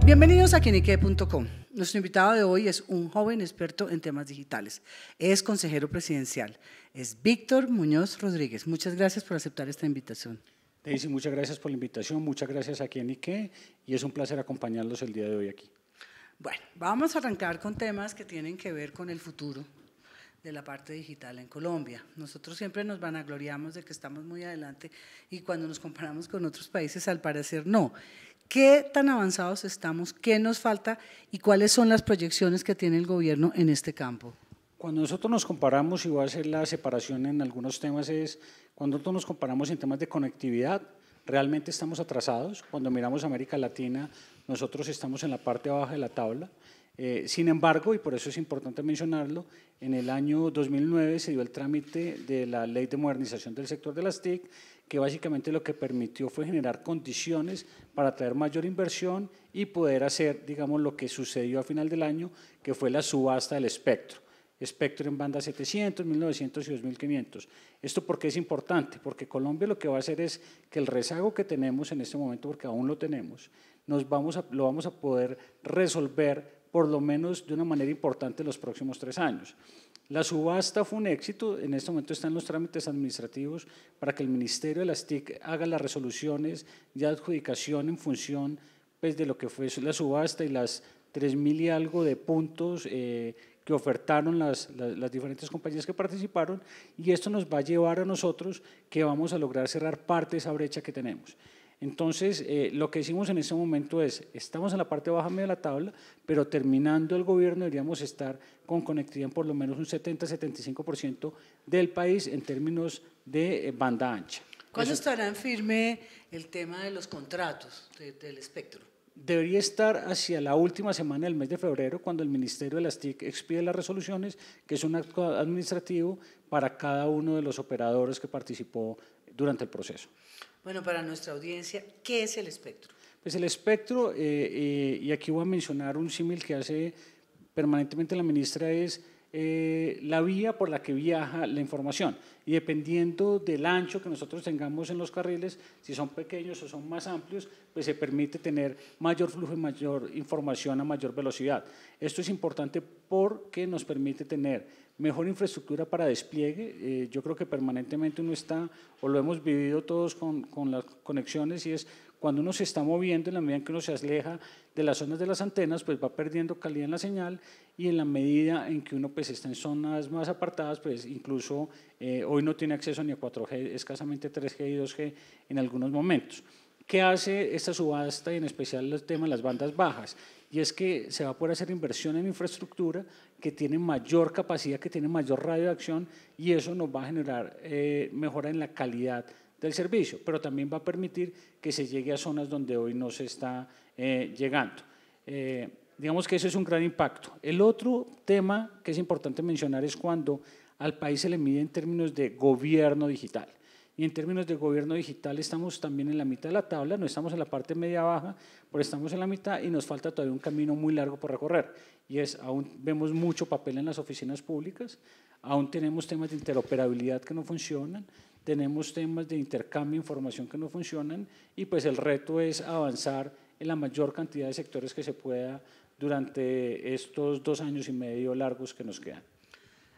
Bienvenidos a Quienique.com. Nuestro invitado de hoy es un joven experto en temas digitales. Es consejero presidencial. Es Víctor Muñoz Rodríguez. Muchas gracias por aceptar esta invitación. Daisy, muchas gracias por la invitación, muchas gracias a Quienique y es un placer acompañarlos el día de hoy aquí. Bueno, vamos a arrancar con temas que tienen que ver con el futuro de la parte digital en Colombia. Nosotros siempre nos vanagloriamos de que estamos muy adelante y cuando nos comparamos con otros países al parecer no. ¿Qué tan avanzados estamos? ¿Qué nos falta? ¿Y cuáles son las proyecciones que tiene el gobierno en este campo? Cuando nosotros nos comparamos, y voy a hacer la separación en algunos temas, es cuando nosotros nos comparamos en temas de conectividad, realmente estamos atrasados. Cuando miramos América Latina, nosotros estamos en la parte baja de la tabla. Sin embargo, y por eso es importante mencionarlo, en el año 2009 se dio el trámite de la Ley de Modernización del Sector de las TIC, que básicamente lo que permitió fue generar condiciones para atraer mayor inversión y poder hacer, digamos, lo que sucedió a final del año, que fue la subasta del espectro. Espectro en banda 700, 1900 y 2500. ¿Esto por qué es importante? Porque Colombia lo que va a hacer es que el rezago que tenemos en este momento, porque aún lo tenemos, lo vamos a poder resolver por lo menos de una manera importante en los próximos 3 años. La subasta fue un éxito, en este momento están los trámites administrativos para que el Ministerio de las TIC haga las resoluciones de adjudicación en función pues, de lo que fue la subasta y las 3.000 y algo de puntos que ofertaron las diferentes compañías que participaron, y esto nos va a llevar a nosotros que vamos a lograr cerrar parte de esa brecha que tenemos. Entonces, lo que hicimos en este momento es, estamos en la parte baja media de la tabla, pero terminando el gobierno deberíamos estar con conectividad en por lo menos un 70-75% del país en términos de banda ancha. ¿Cuándo estará en firme el tema de los contratos del espectro? Debería estar hacia la última semana del mes de febrero, cuando el Ministerio de las TIC expide las resoluciones, que es un acto administrativo para cada uno de los operadores que participó durante el proceso. Bueno, para nuestra audiencia, ¿qué es el espectro? Pues el espectro, y aquí voy a mencionar un símil que hace permanentemente la ministra, es la vía por la que viaja la información, y dependiendo del ancho que nosotros tengamos en los carriles, si son pequeños o son más amplios, pues se permite tener mayor flujo y mayor información a mayor velocidad. Esto es importante porque nos permite tener mejor infraestructura para despliegue. Yo creo que permanentemente uno está, o lo hemos vivido todos con las conexiones, y es cuando uno se está moviendo, en la medida en que uno se aleja de las zonas de las antenas, pues va perdiendo calidad en la señal, y en la medida en que uno pues está en zonas más apartadas, pues incluso hoy no tiene acceso ni a 4G, escasamente 3G y 2G en algunos momentos. ¿Qué hace esta subasta y en especial el tema de las bandas bajas? Y es que se va a poder hacer inversión en infraestructura que tiene mayor capacidad, que tiene mayor radio de acción, y eso nos va a generar mejora en la calidad del servicio, pero también va a permitir que se llegue a zonas donde hoy no se está llegando. Digamos que eso es un gran impacto. El otro tema que es importante mencionar es cuando al país se le mide en términos de gobierno digital. Y en términos de gobierno digital estamos también en la mitad de la tabla, no estamos en la parte media-baja, pero estamos en la mitad y nos falta todavía un camino muy largo por recorrer. Y es, aún vemos mucho papel en las oficinas públicas, aún tenemos temas de interoperabilidad que no funcionan, tenemos temas de intercambio de información que no funcionan, y pues el reto es avanzar en la mayor cantidad de sectores que se pueda durante estos 2 años y medio largos que nos quedan.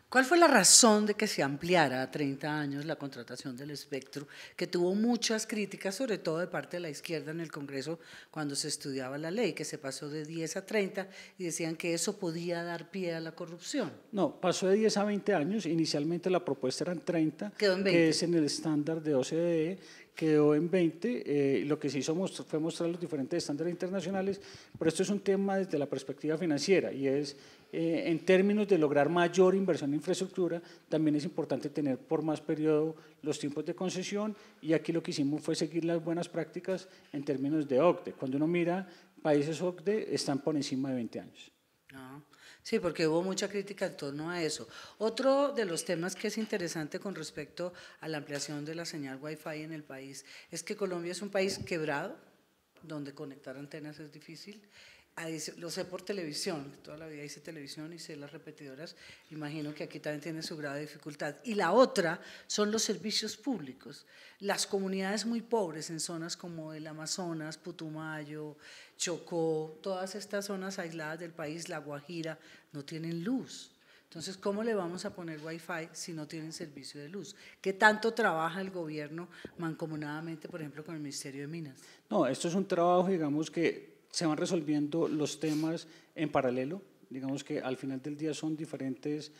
¿Cuál fue la razón de que se ampliara a 30 años la contratación del espectro, que tuvo muchas críticas, sobre todo de parte de la izquierda en el Congreso cuando se estudiaba la ley, que se pasó de 10 a 30 y decían que eso podía dar pie a la corrupción? No, pasó de 10 a 20 años, inicialmente la propuesta eran 30, quedó en 20. Que es en el estándar de OCDE, quedó en 20, lo que se hizo fue mostrar los diferentes estándares internacionales, pero esto es un tema desde la perspectiva financiera, y es en términos de lograr mayor inversión en infraestructura, también es importante tener por más periodo los tiempos de concesión, y aquí lo que hicimos fue seguir las buenas prácticas en términos de OCDE. Cuando uno mira países OCDE están por encima de 20 años. No. Sí, porque hubo mucha crítica en torno a eso. Otro de los temas que es interesante con respecto a la ampliación de la señal Wi-Fi en el país es que Colombia es un país quebrado, donde conectar antenas es difícil. lo sé por televisión, toda la vida hice televisión y sé las repetidoras, imagino que aquí también tiene su grado de dificultad. Y la otra son los servicios públicos. Las comunidades muy pobres en zonas como el Amazonas, Putumayo, Chocó, todas estas zonas aisladas del país, La Guajira, no tienen luz. Entonces, ¿cómo le vamos a poner Wi-Fi si no tienen servicio de luz? ¿Qué tanto trabaja el gobierno mancomunadamente, por ejemplo, con el Ministerio de Minas? No, esto es un trabajo, digamos, que se van resolviendo los temas en paralelo. Digamos que al final del día son diferentes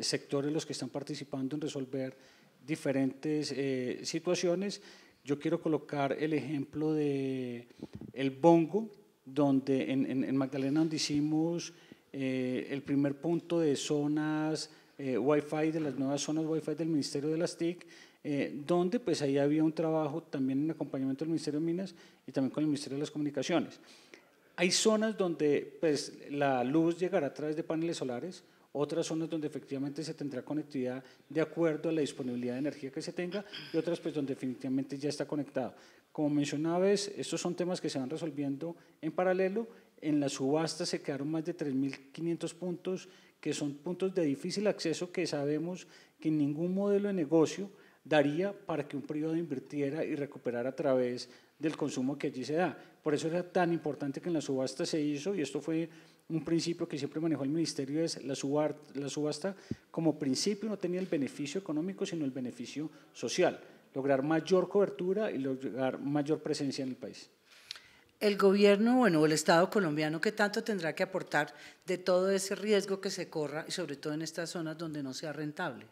sectores los que están participando en resolver diferentes situaciones. Yo quiero colocar el ejemplo de el Bongo, donde en Magdalena, donde hicimos el primer punto de zonas Wi-Fi, de las nuevas zonas Wi-Fi del Ministerio de las TIC, donde pues ahí había un trabajo también en acompañamiento del Ministerio de Minas y también con el Ministerio de las Comunicaciones. Hay zonas donde pues, la luz llegará a través de paneles solares, otras zonas donde efectivamente se tendrá conectividad de acuerdo a la disponibilidad de energía que se tenga y otras pues donde definitivamente ya está conectado. Como mencionabas, estos son temas que se van resolviendo en paralelo. En la subasta se quedaron más de 3.500 puntos, que son puntos de difícil acceso que sabemos que ningún modelo de negocio daría para que un privado invirtiera y recuperara a través del consumo que allí se da. Por eso era tan importante que en la subasta se hizo, y esto fue un principio que siempre manejó el Ministerio, es la subasta como principio no tenía el beneficio económico, sino el beneficio social, lograr mayor cobertura y lograr mayor presencia en el país. El gobierno, bueno, el Estado colombiano, ¿qué tanto tendrá que aportar de todo ese riesgo que se corra, y sobre todo en estas zonas donde no sea rentable?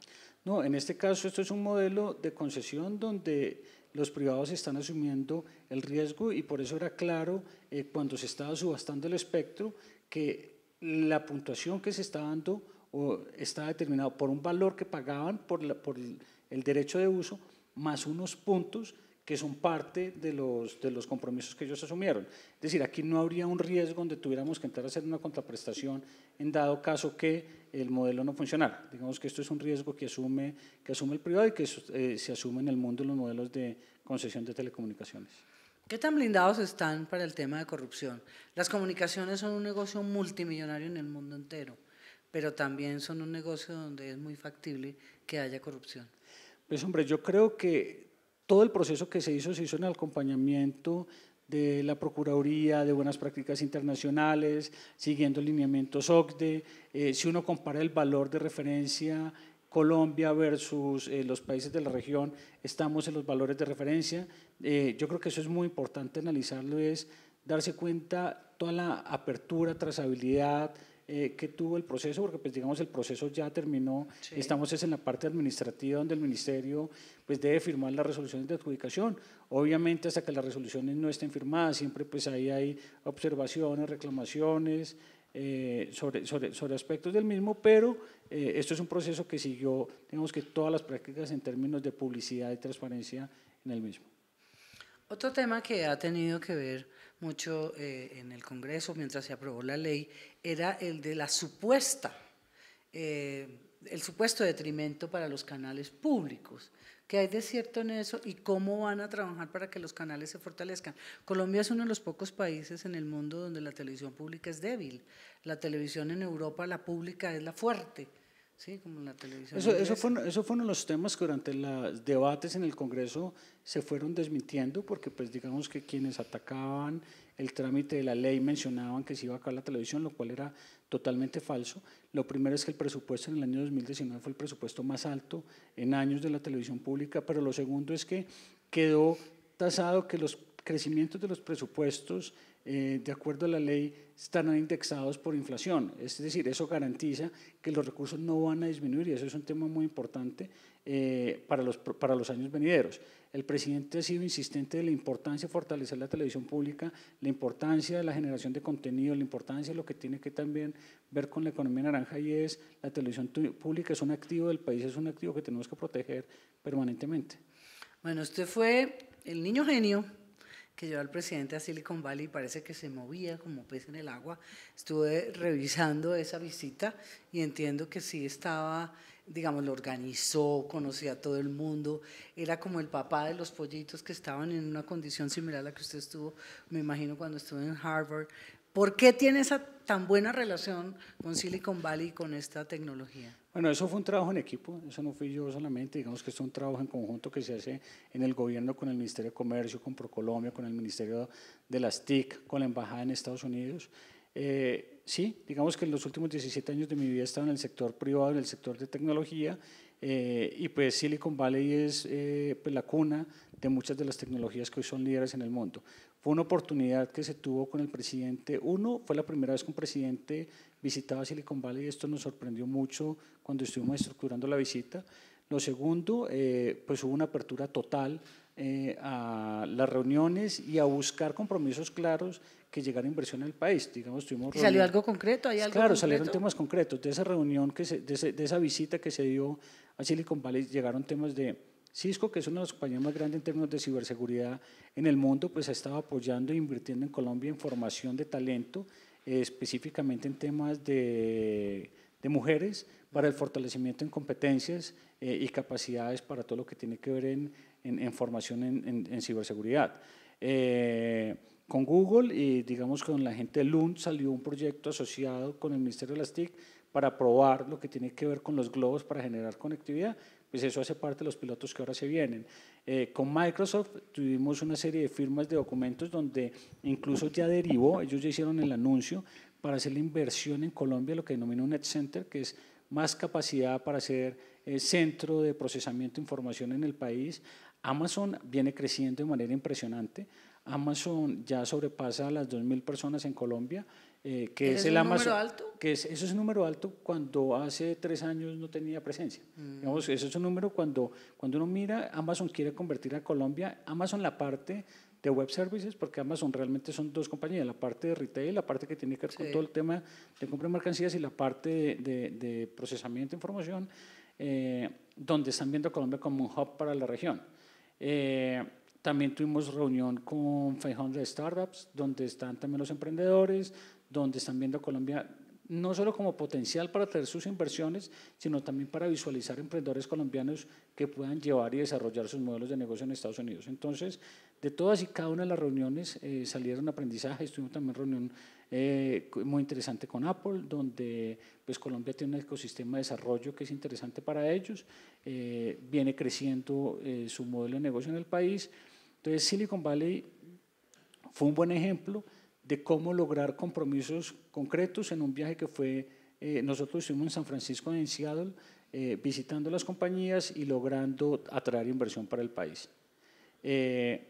No, en este caso esto es un modelo de concesión donde los privados están asumiendo el riesgo y por eso era claro cuando se estaba subastando el espectro que la puntuación que se está dando está determinada por un valor que pagaban por el derecho de uso más unos puntos que son parte de los compromisos que ellos asumieron. Es decir, aquí no habría un riesgo donde tuviéramos que entrar a hacer una contraprestación en dado caso que el modelo no funcionara. Digamos que esto es un riesgo que asume el privado y que se asume en el mundo en los modelos de concesión de telecomunicaciones. ¿Qué tan blindados están para el tema de corrupción? Las comunicaciones son un negocio multimillonario en el mundo entero, pero también son un negocio donde es muy factible que haya corrupción. Pues hombre, yo creo que todo el proceso que se hizo en el acompañamiento de la Procuraduría, de buenas prácticas internacionales, siguiendo lineamientos OCDE. Si uno compara el valor de referencia Colombia versus los países de la región, estamos en los valores de referencia. Yo creo que eso es muy importante analizarlo, es darse cuenta toda la apertura, trazabilidad, que tuvo el proceso, porque pues digamos el proceso ya terminó, sí. Estamos en la parte administrativa donde el Ministerio pues debe firmar las resoluciones de adjudicación. Obviamente hasta que las resoluciones no estén firmadas, siempre pues ahí hay observaciones, reclamaciones sobre aspectos del mismo, pero esto es un proceso que siguió, digamos que todas las prácticas en términos de publicidad y transparencia en el mismo. Otro tema que ha tenido que ver mucho en el Congreso mientras se aprobó la ley era el de la el supuesto detrimento para los canales públicos. ¿Qué hay de cierto en eso y cómo van a trabajar para que los canales se fortalezcan? Colombia es uno de los pocos países en el mundo donde la televisión pública es débil. La televisión en Europa, la pública, es la fuerte. Sí, como la televisión. Eso fue uno de los temas que durante los debates en el Congreso se fueron desmintiendo, porque pues digamos que quienes atacaban el trámite de la ley mencionaban que se iba a acabar la televisión, lo cual era totalmente falso. Lo primero es que el presupuesto en el año 2019 fue el presupuesto más alto en años de la televisión pública, pero lo segundo es que quedó tasado que los crecimientos de los presupuestos de acuerdo a la ley, estarán indexados por inflación. Es decir, eso garantiza que los recursos no van a disminuir y eso es un tema muy importante para los años venideros. El presidente ha sido insistente de la importancia de fortalecer la televisión pública, la importancia de la generación de contenido, la importancia de lo que tiene que también ver con la economía naranja y es la televisión pública es un activo del país, es un activo que tenemos que proteger permanentemente. Bueno, usted fue el niño genio que llevó al presidente a Silicon Valley y parece que se movía como pez en el agua. Estuve revisando esa visita y entiendo que sí estaba, digamos, lo organizó, conocía a todo el mundo, era como el papá de los pollitos que estaban en una condición similar a la que usted estuvo, me imagino, cuando estuvo en Harvard. ¿Por qué tiene esa tan buena relación con Silicon Valley y con esta tecnología? Bueno, eso fue un trabajo en equipo, eso no fui yo solamente, digamos que es un trabajo en conjunto que se hace en el gobierno con el Ministerio de Comercio, con ProColombia, con el Ministerio de las TIC, con la Embajada en Estados Unidos. Sí, digamos que en los últimos 17 años de mi vida he estado en el sector privado, en el sector de tecnología, y pues Silicon Valley es pues la cuna de muchas de las tecnologías que hoy son líderes en el mundo. Fue una oportunidad que se tuvo con el presidente. Uno, fue la primera vez que un presidente visitaba Silicon Valley y esto nos sorprendió mucho cuando estuvimos estructurando la visita. Lo segundo, pues hubo una apertura total a las reuniones y a buscar compromisos claros que llegara inversión en el país. Digamos, ¿Y salió algo concreto? ¿Hay algo claro, concreto? salieron temas concretos. De esa reunión, de esa visita que se dio a Silicon Valley, llegaron temas de Cisco, que es una de las compañías más grandes en términos de ciberseguridad en el mundo, pues ha estado apoyando e invirtiendo en Colombia en formación de talento, específicamente en temas de mujeres, para el fortalecimiento en competencias y capacidades para todo lo que tiene que ver en formación en ciberseguridad. Con Google y digamos con la gente de Lund salió un proyecto asociado con el Ministerio de las TIC para probar lo que tiene que ver con los globos para generar conectividad, pues eso hace parte de los pilotos que ahora se vienen. Con Microsoft tuvimos una serie de firmas de documentos donde incluso ya derivó, ellos ya hicieron el anuncio para hacer la inversión en Colombia, lo que denomina un Net Center, que es más capacidad para ser centro de procesamiento de información en el país. Amazon viene creciendo de manera impresionante. Amazon ya sobrepasa a las 2.000 personas en Colombia, que es el Amazon. ¿Número alto? Eso es un número alto cuando hace 3 años no tenía presencia. Digamos, eso es un número cuando uno mira, Amazon quiere convertir a Colombia, Amazon la parte de web services, porque Amazon realmente son dos compañías, la parte de retail, la parte que tiene que ver con todo el tema de compra de mercancías y la parte de procesamiento de información, donde están viendo a Colombia como un hub para la región. También tuvimos reunión con 500 Startups, donde están también los emprendedores, donde están viendo a Colombia no solo como potencial para traer sus inversiones, sino también para visualizar emprendedores colombianos que puedan llevar y desarrollar sus modelos de negocio en Estados Unidos. Entonces, de todas y cada una de las reuniones salieron aprendizajes. Tuvimos también reunión muy interesante con Apple, donde pues Colombia tiene un ecosistema de desarrollo que es interesante para ellos, viene creciendo su modelo de negocio en el país. Entonces, Silicon Valley fue un buen ejemplo de cómo lograr compromisos concretos en un viaje que fue, nosotros estuvimos en San Francisco, en Seattle, visitando las compañías y logrando atraer inversión para el país. ¿Qué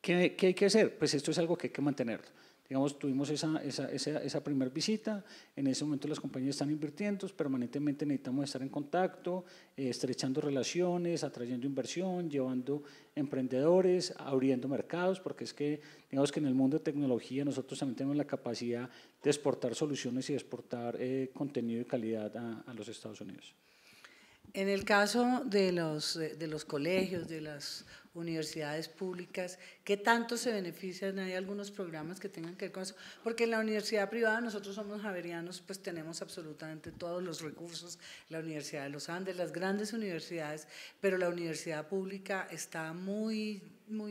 hay que hacer? Pues esto es algo que hay que mantener. Digamos, tuvimos esa primera visita, en ese momento las compañías están invirtiendo, permanentemente necesitamos estar en contacto, estrechando relaciones, atrayendo inversión, llevando emprendedores, abriendo mercados, porque es que, digamos que en el mundo de tecnología nosotros también tenemos la capacidad de exportar soluciones y de exportar contenido de calidad a los Estados Unidos. En el caso de los colegios, de las universidades públicas, ¿qué tanto se benefician? ¿Hay algunos programas que tengan que ver con eso? Porque en la universidad privada, nosotros somos javerianos, pues tenemos absolutamente todos los recursos, la Universidad de los Andes, las grandes universidades, pero la universidad pública está muy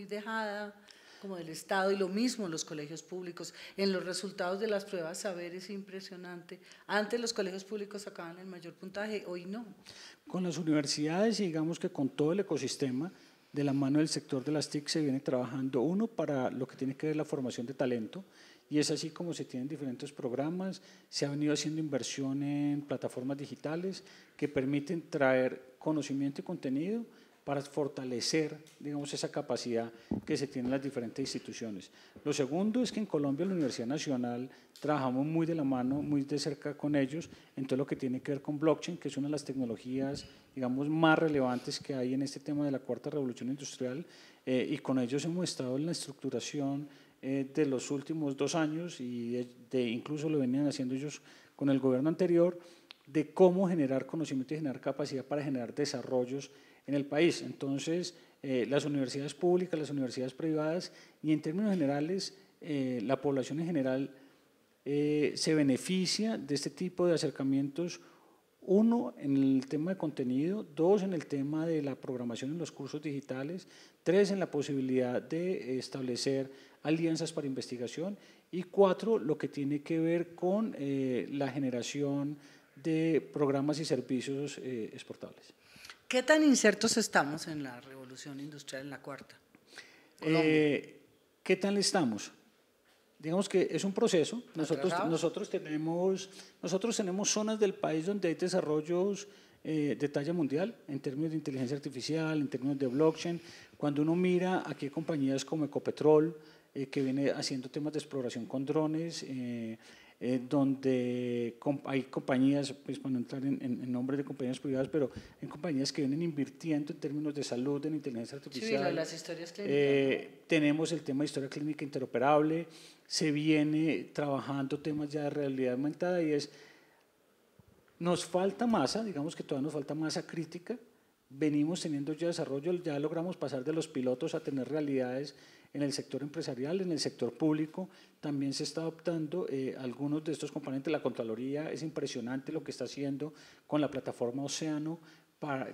dejada como del Estado, y lo mismo en los colegios públicos. En los resultados de las pruebas saber es impresionante. Antes los colegios públicos sacaban el mayor puntaje, hoy no. Con las universidades y digamos que con todo el ecosistema, de la mano del sector de las TIC se viene trabajando, uno, para lo que tiene que ver la formación de talento, y es así como se tienen diferentes programas, se ha venido haciendo inversión en plataformas digitales que permiten traer conocimiento y contenido para fortalecer, digamos, esa capacidad que se tiene en las diferentes instituciones. Lo segundo es que en Colombia, la Universidad Nacional, trabajamos muy de la mano, muy de cerca con ellos en todo lo que tiene que ver con blockchain, que es una de las tecnologías, digamos, más relevantes que hay en este tema de la cuarta revolución industrial, y con ellos hemos estado en la estructuración de los últimos 2 años y incluso lo venían haciendo ellos con el gobierno anterior, de cómo generar conocimiento y generar capacidad para generar desarrollos en el país. Entonces, las universidades públicas, las universidades privadas y en términos generales, la población en general se beneficia de este tipo de acercamientos, uno, en el tema de contenido, dos, en el tema de la programación en los cursos digitales, tres, en la posibilidad de establecer alianzas para investigación, y 4, lo que tiene que ver con la generación de programas y servicios exportables. ¿Qué tan insertos estamos en la revolución industrial, en la cuarta? ¿Qué tal estamos? Digamos que es un proceso. Nosotros tenemos zonas del país donde hay desarrollos de talla mundial en términos de inteligencia artificial, en términos de blockchain. Cuando uno mira aquí hay compañías como Ecopetrol, que viene haciendo temas de exploración con drones, donde hay compañías, pues para no entrar en nombres de compañías privadas, pero hay compañías que vienen invirtiendo en términos de salud, en inteligencia artificial. Sí, las historias clínicas. Tenemos el tema de historia clínica interoperable, se viene trabajando temas ya de realidad aumentada, y nos falta masa, digamos que todavía nos falta masa crítica. Venimos teniendo ya desarrollo, ya logramos pasar de los pilotos a tener realidades en el sector empresarial, en el sector público. También se está adoptando algunos de estos componentes. La Contraloría, es impresionante lo que está haciendo con la plataforma Océano,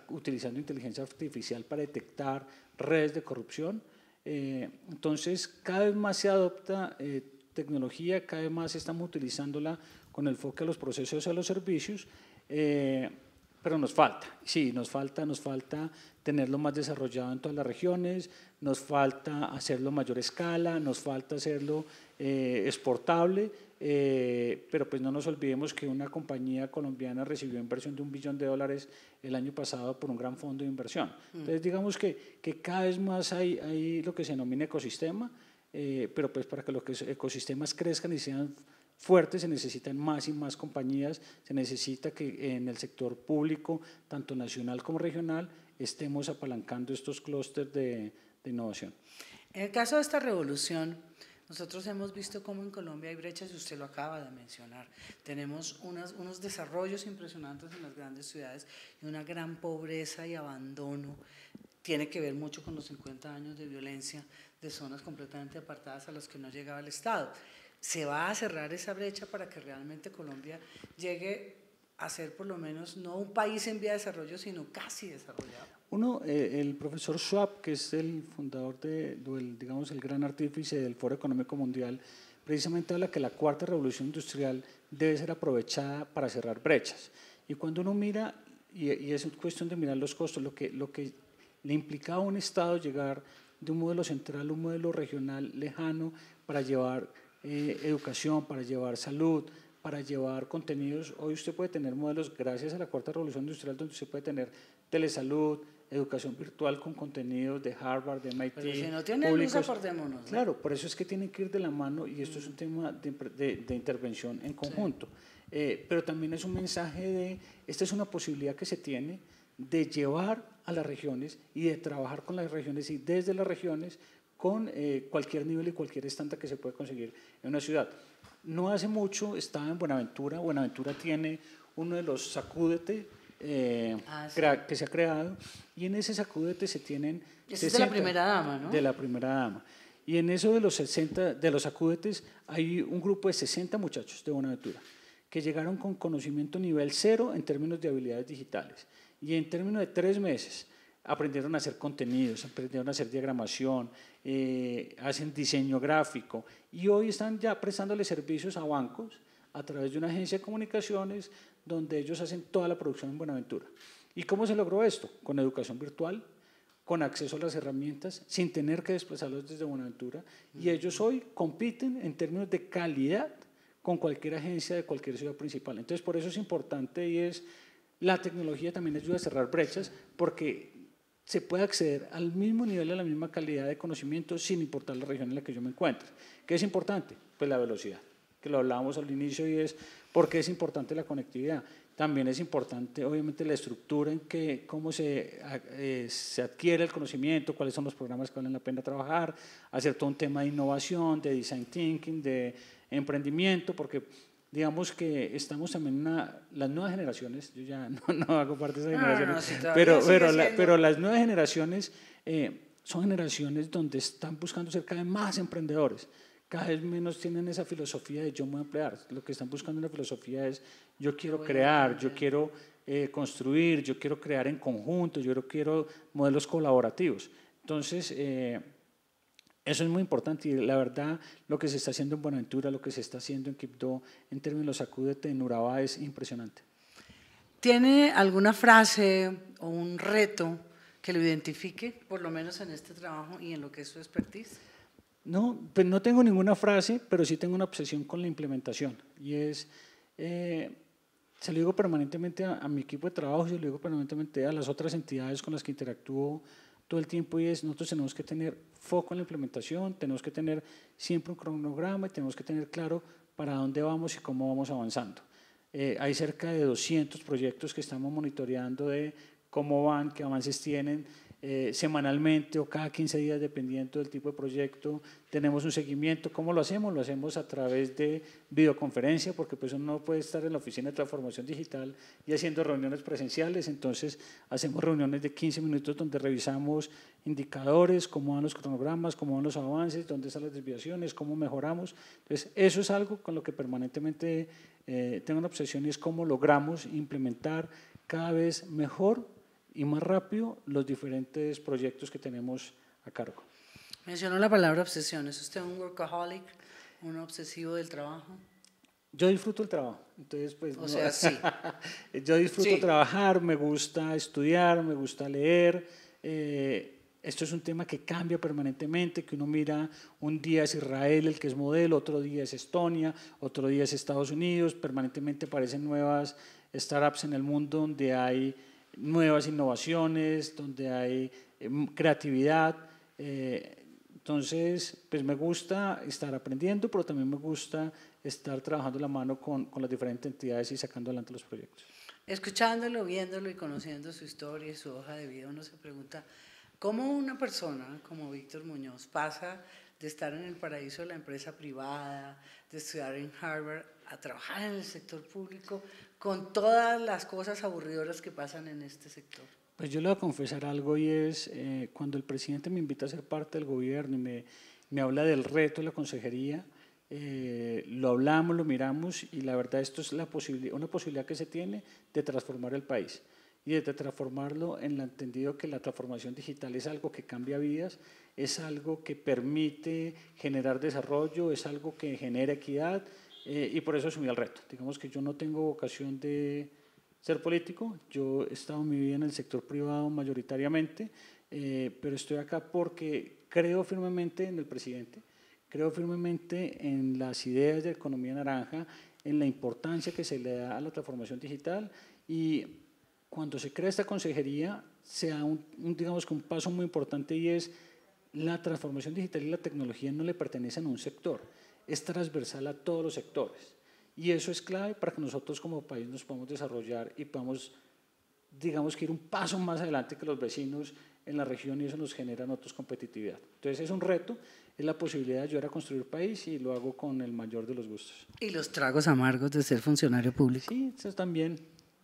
utilizando inteligencia artificial para detectar redes de corrupción. Entonces, cada vez más se adopta tecnología, cada vez más estamos utilizándola con el enfoque a los procesos y a los servicios. Pero nos falta, sí, nos falta tenerlo más desarrollado en todas las regiones, nos falta hacerlo a mayor escala, nos falta hacerlo exportable, pero pues no nos olvidemos que una compañía colombiana recibió inversión de $1 billón el año pasado por un gran fondo de inversión. Entonces digamos que cada vez más hay lo que se denomina ecosistema, pero pues para que los ecosistemas crezcan y sean fuertes se necesitan más y más compañías, se necesita que en el sector público, tanto nacional como regional, estemos apalancando estos clústeres de innovación. En el caso de esta revolución, nosotros hemos visto cómo en Colombia hay brechas, y usted lo acaba de mencionar. Tenemos unos desarrollos impresionantes en las grandes ciudades y una gran pobreza y abandono. Tiene que ver mucho con los 50 años de violencia de zonas completamente apartadas a las que no llegaba el Estado. ¿Se va a cerrar esa brecha para que realmente Colombia llegue a ser por lo menos no un país en vía de desarrollo, sino casi desarrollado? El profesor Schwab, que es el fundador digamos, el gran artífice del Foro Económico Mundial, precisamente habla que la cuarta revolución industrial debe ser aprovechada para cerrar brechas. Y cuando uno mira, y es cuestión de mirar los costos, lo que le implicaba a un Estado llegar de un modelo central a un modelo regional lejano para llevar educación, para llevar salud, para llevar contenidos. Hoy usted puede tener modelos, gracias a la cuarta revolución industrial, donde usted puede tener telesalud, educación virtual con contenidos de Harvard, de MIT. Pero si no tiene luz, acordémonos, ¿no? Claro, por eso es que tienen que ir de la mano, y esto es un tema de intervención en conjunto. Sí. Pero también es un mensaje esta es una posibilidad que se tiene de llevar a las regiones y de trabajar con las regiones y desde las regiones con cualquier nivel y cualquier estándar que se puede conseguir en una ciudad. No hace mucho estaba en Buenaventura. Buenaventura tiene uno de los Sacúdete sí, que se ha creado, y en ese Sacúdete se tienen… Ese es de la primera dama, ¿no? De la primera dama. Y en eso de los Sacúdetes hay un grupo de 60 muchachos de Buenaventura que llegaron con conocimiento nivel 0 en términos de habilidades digitales, y en términos de 3 meses aprendieron a hacer contenidos, aprendieron a hacer diagramación, hacen diseño gráfico, y hoy están ya prestándole servicios a bancos a través de una agencia de comunicaciones donde ellos hacen toda la producción en Buenaventura. ¿Y cómo se logró esto? Con educación virtual, con acceso a las herramientas, sin tener que desplazarlos desde Buenaventura, y ellos hoy compiten en términos de calidad con cualquier agencia de cualquier ciudad principal. Entonces, por eso es importante, y la tecnología también ayuda a cerrar brechas, porque se puede acceder al mismo nivel, a la misma calidad de conocimiento sin importar la región en la que yo me encuentre. ¿Qué es importante? Pues la velocidad, que lo hablábamos al inicio, y ¿por qué es importante la conectividad? También es importante, obviamente, la estructura en cómo se adquiere el conocimiento, cuáles son los programas que valen la pena trabajar, hacer todo un tema de innovación, de design thinking, de emprendimiento, porque digamos que estamos también las nuevas generaciones, yo ya no hago parte de esas generaciones, sí, pero las nuevas generaciones son generaciones donde están buscando ser cada vez más emprendedores, cada vez menos tienen esa filosofía de yo me voy a emplear, lo que están buscando en la filosofía es yo quiero crear, yo quiero construir, yo quiero crear en conjunto, yo quiero modelos colaborativos. Entonces, Eso es muy importante y la verdad lo que se está haciendo en Buenaventura, lo que se está haciendo en Quibdó en términos de los Sacúdete en Urabá es impresionante. ¿Tiene alguna frase o un reto que lo identifique, por lo menos en este trabajo y en lo que es su expertise? No, pues no tengo ninguna frase, pero sí tengo una obsesión con la implementación y es, se lo digo permanentemente a mi equipo de trabajo, se lo digo permanentemente a las otras entidades con las que interactúo todo el tiempo y es, nosotros tenemos que tener foco en la implementación, tenemos que tener siempre un cronograma y tenemos que tener claro para dónde vamos y cómo vamos avanzando. Hay cerca de 200 proyectos que estamos monitoreando de cómo van, qué avances tienen, semanalmente o cada 15 días dependiendo del tipo de proyecto, tenemos un seguimiento. ¿Cómo lo hacemos? Lo hacemos a través de videoconferencia, porque pues uno no puede estar en la oficina de transformación digital y haciendo reuniones presenciales, entonces hacemos reuniones de 15 minutos donde revisamos indicadores, cómo van los cronogramas, cómo van los avances, dónde están las desviaciones, cómo mejoramos. Entonces eso es algo con lo que permanentemente tengo una obsesión y es cómo logramos implementar cada vez mejor y más rápido los diferentes proyectos que tenemos a cargo. Mencionó la palabra obsesión. ¿Es usted un workaholic, un obsesivo del trabajo? Yo disfruto el trabajo, entonces pues… O sea, sí. Yo disfruto Sí. trabajar, me gusta estudiar, me gusta leer. Esto es un tema que cambia permanentemente, que uno mira, un día es Israel el que es modelo, otro día es Estonia, otro día es Estados Unidos, permanentemente aparecen nuevas startups en el mundo donde hay nuevas innovaciones, donde hay creatividad. Entonces, pues me gusta estar aprendiendo, pero también me gusta estar trabajando la mano con las diferentes entidades y sacando adelante los proyectos. Escuchándolo, viéndolo y conociendo su historia y su hoja de vida, uno se pregunta, ¿cómo una persona como Víctor Muñoz pasa de estar en el paraíso de la empresa privada, de estudiar en Harvard, a trabajar en el sector público, con todas las cosas aburridoras que pasan en este sector? Pues yo le voy a confesar algo y es, cuando el presidente me invita a ser parte del gobierno y me habla del reto de la consejería, lo hablamos, lo miramos y la verdad esto es una posibilidad que se tiene de transformar el país y de transformarlo en el entendido que la transformación digital es algo que cambia vidas, es algo que permite generar desarrollo, es algo que genera equidad y por eso asumí el reto. Digamos que yo no tengo vocación de ser político, yo he estado mi vida en el sector privado mayoritariamente, pero estoy acá porque creo firmemente en el presidente, creo firmemente en las ideas de economía naranja, en la importancia que se le da a la transformación digital y cuando se crea esta consejería se da digamos que un paso muy importante y es la transformación digital y la tecnología no le pertenecen a un sector, es transversal a todos los sectores. Y eso es clave para que nosotros como país nos podamos desarrollar y podamos, digamos que ir un paso más adelante que los vecinos en la región y eso nos genera a nosotros competitividad. Entonces es un reto, es la posibilidad de ayudar a construir país y lo hago con el mayor de los gustos. ¿Y los tragos amargos de ser funcionario público? Sí, eso también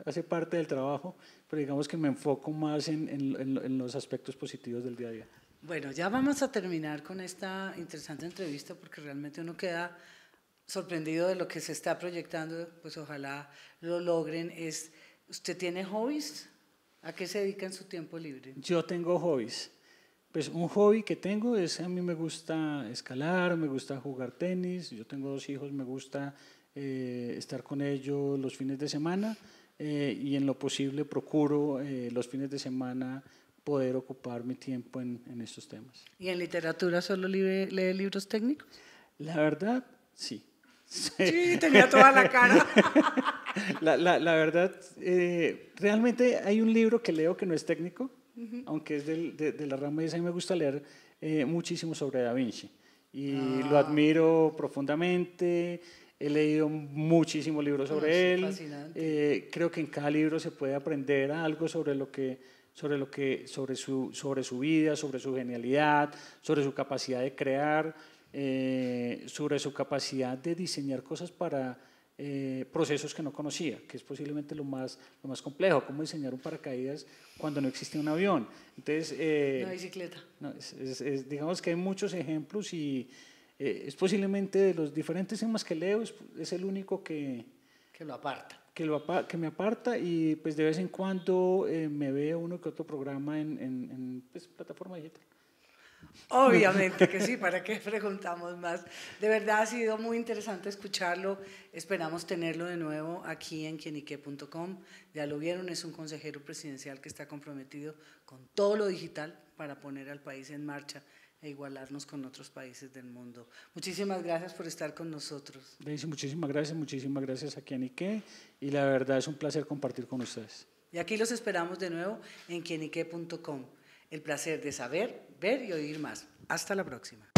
hace parte del trabajo, pero digamos que me enfoco más en los aspectos positivos del día a día. Bueno, ya vamos a terminar con esta interesante entrevista porque realmente uno queda sorprendido de lo que se está proyectando, pues ojalá lo logren. ¿Usted tiene hobbies? ¿A qué se dedica en su tiempo libre? Yo tengo hobbies. Pues un hobby que tengo es, a mí me gusta escalar, me gusta jugar tenis, yo tengo 2 hijos, me gusta estar con ellos los fines de semana y en lo posible procuro los fines de semana poder ocupar mi tiempo en estos temas. ¿Y en literatura solo lee libros técnicos? La verdad, sí. Sí, tenía toda la cara. La verdad, realmente hay un libro que leo que no es técnico, aunque es de la rama de esa, y me gusta leer muchísimo sobre Da Vinci. Y lo admiro profundamente, he leído muchísimos libros sobre él. Fascinante. Creo que en cada libro se puede aprender algo sobre su vida, sobre su genialidad, sobre su capacidad de crear, sobre su capacidad de diseñar cosas para procesos que no conocía, que es posiblemente lo más complejo, cómo diseñar un paracaídas cuando no existe un avión. Entonces, una bicicleta. No, digamos que hay muchos ejemplos y es posiblemente de los diferentes temas que leo, es el único que lo aparta. Que me aparta y pues de vez en cuando me veo uno que otro programa en pues, plataforma digital. Obviamente que sí, ¿para qué preguntamos más? De verdad ha sido muy interesante escucharlo, esperamos tenerlo de nuevo aquí en quienique.com. Ya lo vieron, es un consejero presidencial que está comprometido con todo lo digital para poner al país en marcha e igualarnos con otros países del mundo. Muchísimas gracias por estar con nosotros. Daisy, muchísimas gracias a Quienique, y la verdad es un placer compartir con ustedes. Y aquí los esperamos de nuevo en quienique.com. El placer de saber, ver y oír más. Hasta la próxima.